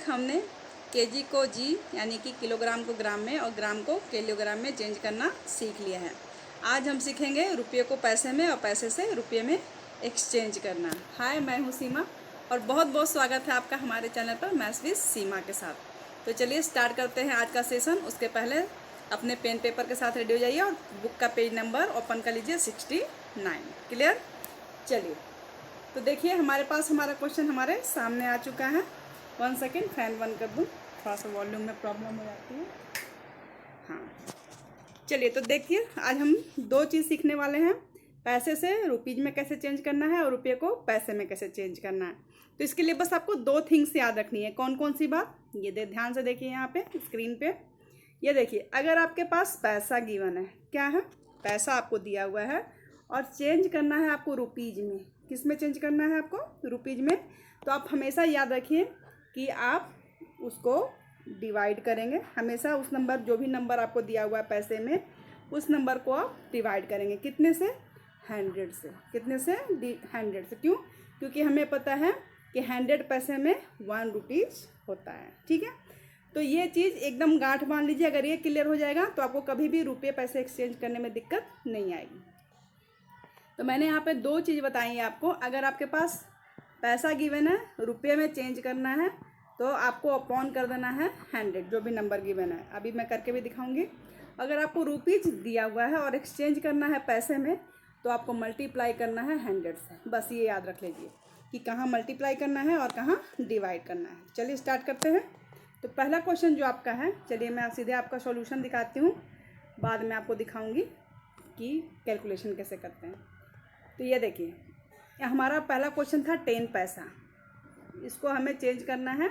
तक हमने केजी को जी यानी कि किलोग्राम को ग्राम में और ग्राम को किलोग्राम में चेंज करना सीख लिया है। आज हम सीखेंगे रुपये को पैसे में और पैसे से रुपये में एक्सचेंज करना। हाय, मैं हूँ सीमा और बहुत बहुत स्वागत है आपका हमारे चैनल पर मैथ्स विद सीमा के साथ। तो चलिए स्टार्ट करते हैं आज का सेशन। उसके पहले अपने पेन पेपर के साथ रेडी हो जाइए और बुक का पेज नंबर ओपन कर लीजिए 69। क्लियर? चलिए तो देखिए हमारे पास हमारा क्वेश्चन हमारे सामने आ चुका है। 1 सेकेंड, फैन बंद कर दूँ, थोड़ा सा वॉल्यूम में प्रॉब्लम हो जाती है। हाँ, चलिए तो देखिए आज हम दो चीज़ सीखने वाले हैं। पैसे से रुपीज में कैसे चेंज करना है और रुपये को पैसे में कैसे चेंज करना है। तो इसके लिए बस आपको दो थिंग्स याद रखनी है। कौन कौन सी बात? ये ध्यान से देखिए यहाँ पे स्क्रीन पे। ये देखिए, अगर आपके पास पैसा गिवन है, क्या है, पैसा आपको दिया हुआ है और चेंज करना है आपको रुपीज में। किस में चेंज करना है आपको? रुपीज में। तो आप हमेशा याद रखिए कि आप उसको डिवाइड करेंगे। हमेशा उस नंबर, जो भी नंबर आपको दिया हुआ है पैसे में, उस नंबर को आप डिवाइड करेंगे। कितने से? 100 से। कितने से? 100 से। क्यों? क्योंकि हमें पता है कि 100 पैसे में 1 रुपीज़ होता है। ठीक है, तो ये चीज़ एकदम गांठ बांध लीजिए। अगर ये क्लियर हो जाएगा तो आपको कभी भी रुपये पैसे एक्सचेंज करने में दिक्कत नहीं आएगी। तो मैंने यहाँ पे दो चीज़ बताई है आपको। अगर आपके पास पैसा गिवन है, रुपये में चेंज करना है, तो आपको अपॉन कर देना है 100, जो भी नंबर गिवन है। अभी मैं करके भी दिखाऊंगी। अगर आपको रुपीज़ दिया हुआ है और एक्सचेंज करना है पैसे में, तो आपको मल्टीप्लाई करना है 100 से। बस ये याद रख लीजिए कि कहाँ मल्टीप्लाई करना है और कहाँ डिवाइड करना है। चलिए स्टार्ट करते हैं। तो पहला क्वेश्चन जो आपका है, चलिए मैं सीधे आपका सॉल्यूशन दिखाती हूँ, बाद में आपको दिखाऊंगी कि कैलकुलेशन कैसे करते हैं। तो ये देखिए, हमारा पहला क्वेश्चन था 10 पैसा। इसको हमें चेंज करना है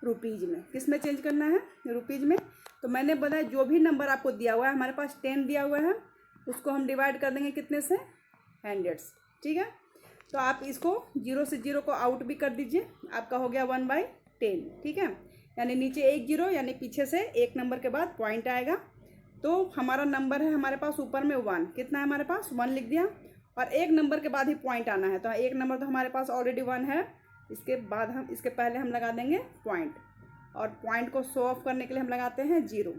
रुपीज़ में। किस में चेंज करना है? रुपीज़ में। तो मैंने बताया जो भी नंबर आपको दिया हुआ है, हमारे पास 10 दिया हुआ है, उसको हम डिवाइड कर देंगे कितने से? 100 से। ठीक है, तो आप इसको 0 से 0 को आउट भी कर दीजिए। आपका हो गया 1/10। ठीक है, यानी नीचे एक 0, यानी पीछे से एक नंबर के बाद पॉइंट आएगा। तो हमारा नंबर है हमारे पास ऊपर में 1। कितना है हमारे पास? 1 लिख दिया। और एक नंबर के बाद ही पॉइंट आना है। तो एक नंबर तो हमारे पास ऑलरेडी 1 है। इसके बाद हम, इसके पहले हम लगा देंगे पॉइंट, और पॉइंट को शो ऑफ करने के लिए हम लगाते हैं 0।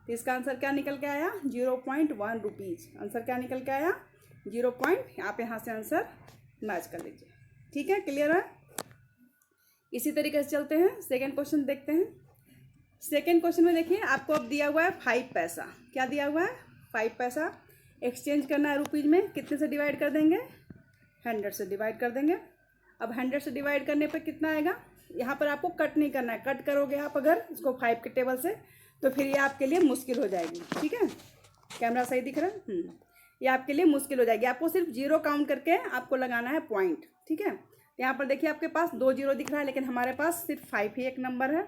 तो इसका आंसर क्या निकल के आया? 0.1 रुपीज़। आंसर क्या निकल के आया? 0 पॉइंट। आप यहाँ से आंसर मैच कर लीजिए। ठीक है, क्लियर है? इसी तरीके से चलते हैं, सेकेंड क्वेश्चन देखते हैं। सेकेंड क्वेश्चन में देखिए, आपको अब दिया हुआ है 5 पैसा। क्या दिया हुआ है? 5 पैसा। एक्सचेंज करना है रुपीज़ में। कितने से डिवाइड कर देंगे? 100 से डिवाइड कर देंगे। अब 100 से डिवाइड करने पर कितना आएगा? यहाँ पर आपको कट नहीं करना है। कट करोगे आप अगर इसको 5 के टेबल से, तो फिर ये आपके लिए मुश्किल हो जाएगी। ठीक है, कैमरा सही दिख रहा है? ये आपके लिए मुश्किल हो जाएगी। आपको सिर्फ 0 काउंट करके आपको लगाना है पॉइंट। ठीक है, यहाँ पर देखिए आपके पास 2 0 दिख रहा है, लेकिन हमारे पास सिर्फ 5 ही एक नंबर है।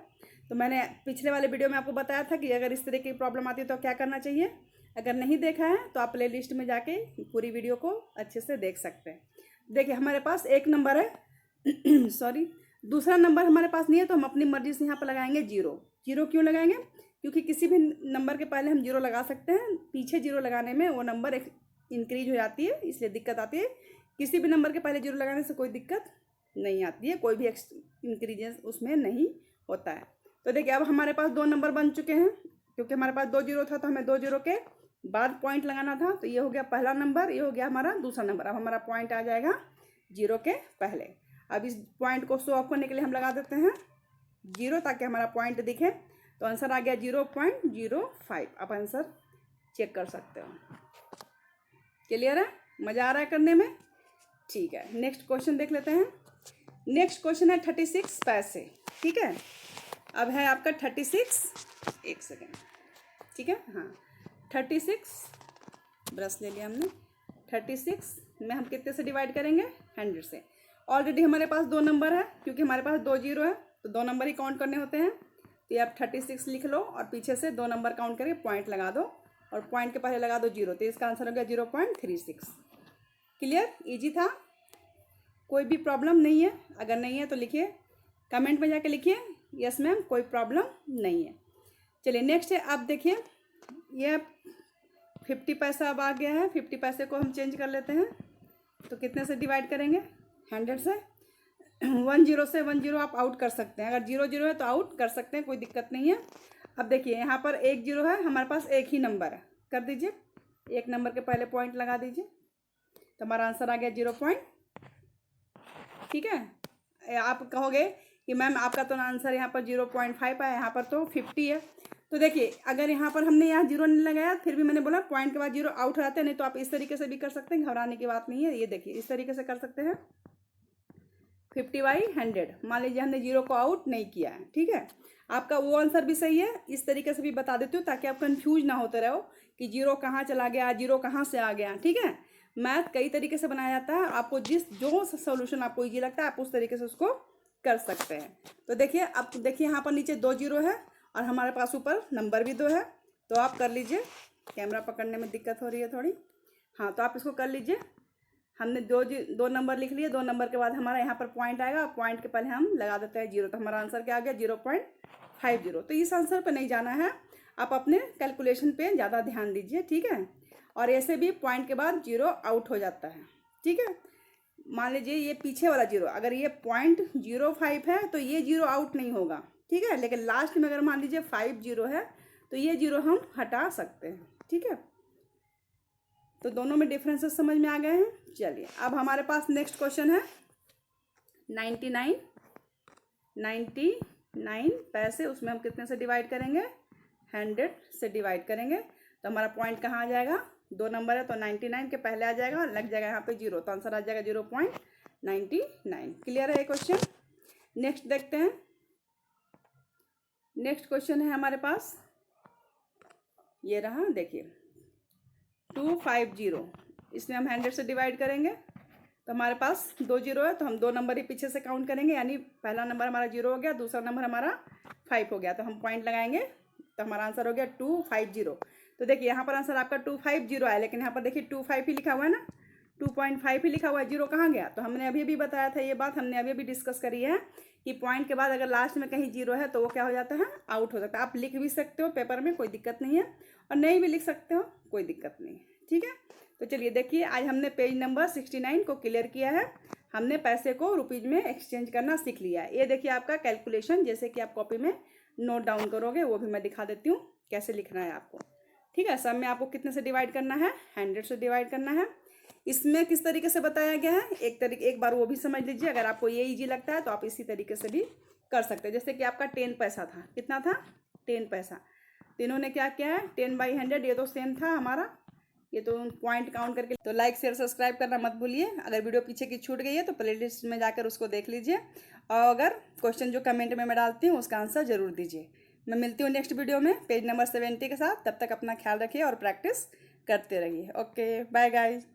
तो मैंने पिछले वाले वीडियो में आपको बताया था कि अगर इस तरह की प्रॉब्लम आती है तो क्या करना चाहिए। अगर नहीं देखा है तो आप प्ले लिस्ट में जाके पूरी वीडियो को अच्छे से देख सकते हैं। देखिए हमारे पास एक नंबर है सॉरी, दूसरा नंबर हमारे पास नहीं है, तो हम अपनी मर्जी से यहाँ पर लगाएंगे 0। 0 क्यों लगाएंगे? क्योंकि किसी भी नंबर के पहले हम 0 लगा सकते हैं। पीछे 0 लगाने में वो नंबर इंक्रीज हो जाती है, इसलिए दिक्कत आती है। किसी भी नंबर के पहले 0 लगाने से कोई दिक्कत नहीं आती है, कोई भी इंक्रीजेंस उसमें नहीं होता है। तो देखिए अब हमारे पास 2 नंबर बन चुके हैं। क्योंकि हमारे पास 2 0 था, तो हमें 2 0 के बाद पॉइंट लगाना था। तो ये हो गया पहला नंबर, ये हो गया हमारा दूसरा नंबर। अब हमारा पॉइंट आ जाएगा 0 के पहले। अब इस पॉइंट को शो ऑफ करने के लिए हम लगा देते हैं 0, ताकि हमारा पॉइंट दिखे। तो आंसर आ गया 0.05। आप आंसर चेक कर सकते हो। क्लियर है? मज़ा आ रहा है करने में? ठीक है, नेक्स्ट क्वेश्चन देख लेते हैं। नेक्स्ट क्वेश्चन है 36 पैसे। ठीक है, अब है आपका 36, एक सेकेंड। ठीक है, हाँ 36, ब्रश ले लिया हमने। 36 में हम कितने से डिवाइड करेंगे? 100 से। ऑलरेडी हमारे पास 2 नंबर है, क्योंकि हमारे पास 2 0 है, तो 2 नंबर ही काउंट करने होते हैं। तो ये आप 36 लिख लो और पीछे से 2 नंबर काउंट करके पॉइंट लगा दो, और पॉइंट के पहले लगा दो 0। तो इसका आंसर हो गया 0.36। क्लियर? ईजी था, कोई भी प्रॉब्लम नहीं है। अगर नहीं है तो लिखिए, कमेंट में जाके लिखिए यस मैम, कोई प्रॉब्लम नहीं है। चलिए नेक्स्ट है, आप देखिए ये 50 पैसा अब आ गया है। 50 पैसे को हम चेंज कर लेते हैं। तो कितने से डिवाइड करेंगे? 100 से। 10 से 10 आप आउट कर सकते हैं, अगर 0 0 है तो आउट कर सकते हैं, कोई दिक्कत नहीं है। अब देखिए यहाँ पर 1 0 है, हमारे पास एक ही नंबर है, कर दीजिए, एक नंबर के पहले पॉइंट लगा दीजिए, तो हमारा आंसर आ गया 0 पॉइंट। ठीक है, आप कहोगे कि मैम आपका तो आंसर यहाँ पर 0.5 है, यहाँ पर तो 50 है। तो देखिए अगर यहाँ पर हमने यहाँ 0 नहीं लगाया, फिर भी मैंने बोला पॉइंट के बाद 0 आउट हो जाते हैं, नहीं तो आप इस तरीके से भी कर सकते हैं, घबराने की बात नहीं है। ये देखिए इस तरीके से कर सकते हैं, 50/100। मान लीजिए हमने 0 को आउट नहीं किया है, ठीक है। आपका वो आंसर भी सही है, इस तरीके से भी बता देती हूँ ताकि आप कंफ्यूज ना होते रहो कि 0 कहाँ चला गया, 0 कहाँ से आ गया। ठीक है, मैथ कई तरीके से बनाया जाता है, आपको जो सोल्यूशन आपको ईजी लगता है आप उस तरीके से उसको कर सकते हैं। तो देखिए, अब देखिए यहाँ पर नीचे 2 0 है और हमारे पास ऊपर नंबर भी 2 है, तो आप कर लीजिए। कैमरा पकड़ने में दिक्कत हो रही है थोड़ी, हाँ, तो आप इसको कर लीजिए। हमने दो नंबर लिख लिए, 2 नंबर के बाद हमारा यहाँ पर पॉइंट आएगा, पॉइंट के पहले हम लगा देते हैं 0, तो हमारा आंसर क्या आ गया 0.50। तो इस आंसर पर नहीं जाना है, आप अपने कैलकुलेशन पे ज़्यादा ध्यान दीजिए। ठीक है, और ऐसे भी पॉइंट के बाद 0 आउट हो जाता है। ठीक है, मान लीजिए ये पीछे वाला 0, अगर ये 0.05 है तो ये 0 आउट नहीं होगा। ठीक है, लेकिन लास्ट में अगर मान लीजिए 50 है तो ये 0 हम हटा सकते हैं। ठीक है, तो दोनों में डिफरेंसेस समझ में आ गए हैं। चलिए अब हमारे पास नेक्स्ट क्वेश्चन है 99 पैसे, उसमें हम कितने से डिवाइड करेंगे, 100 से डिवाइड करेंगे। तो हमारा पॉइंट कहाँ आ जाएगा, 2 नंबर है तो 99 के पहले आ जाएगा, लग जाएगा यहाँ पे 0, तो आंसर आ जाएगा 0.99। क्लियर है ये क्वेश्चन। नेक्स्ट देखते हैं, नेक्स्ट क्वेश्चन है हमारे पास, ये रहा, देखिए 250, इसमें हम 100 से डिवाइड करेंगे, तो हमारे पास 2 0 है, तो हम 2 नंबर ही पीछे से काउंट करेंगे, यानी पहला नंबर हमारा 0 हो गया, दूसरा नंबर हमारा 5 हो गया, तो हम पॉइंट लगाएंगे, तो हमारा आंसर हो गया 250। तो देखिए यहाँ पर आंसर आपका 250 आया, लेकिन यहाँ पर देखिए 25 ही लिखा हुआ है ना, 2.5 ही लिखा हुआ है, 0 कहाँ गया। तो हमने अभी भी बताया था, ये बात हमने अभी भी डिस्कस करी है कि पॉइंट के बाद अगर लास्ट में कहीं 0 है तो वो क्या हो जाता है, आउट हो जाता है। आप लिख भी सकते हो पेपर में, कोई दिक्कत नहीं है, और नहीं भी लिख सकते हो, कोई दिक्कत नहीं है। ठीक है, तो चलिए देखिए, आज हमने पेज नंबर 69 को क्लियर किया है, हमने पैसे को रुपीज में एक्सचेंज करना सीख लिया है। ये देखिए आपका कैलकुलेशन, जैसे कि आप कॉपी में नोट डाउन करोगे वो भी मैं दिखा देती हूँ कैसे लिखना है आपको। ठीक है, सब में आपको कितने से डिवाइड करना है, 100 से डिवाइड करना है। इसमें किस तरीके से बताया गया है, एक बार वो भी समझ लीजिए, अगर आपको ये ईजी लगता है तो आप इसी तरीके से भी कर सकते हैं। जैसे कि आपका 10 पैसा था, कितना था, 10 पैसा, तो इन्होंने क्या किया है, 10/100, ये तो सेम था हमारा, ये तो पॉइंट काउंट करके। तो लाइक शेयर सब्सक्राइब करना मत भूलिए। अगर वीडियो पीछे की छूट गई है तो प्लेलिस्ट में जाकर उसको देख लीजिए, और अगर क्वेश्चन जो कमेंट में मैं डालती हूँ उसका आंसर जरूर दीजिए। मैं मिलती हूँ नेक्स्ट वीडियो में पेज नंबर 70 के साथ, तब तक अपना ख्याल रखिए और प्रैक्टिस करते रहिए। Okay, bye guys.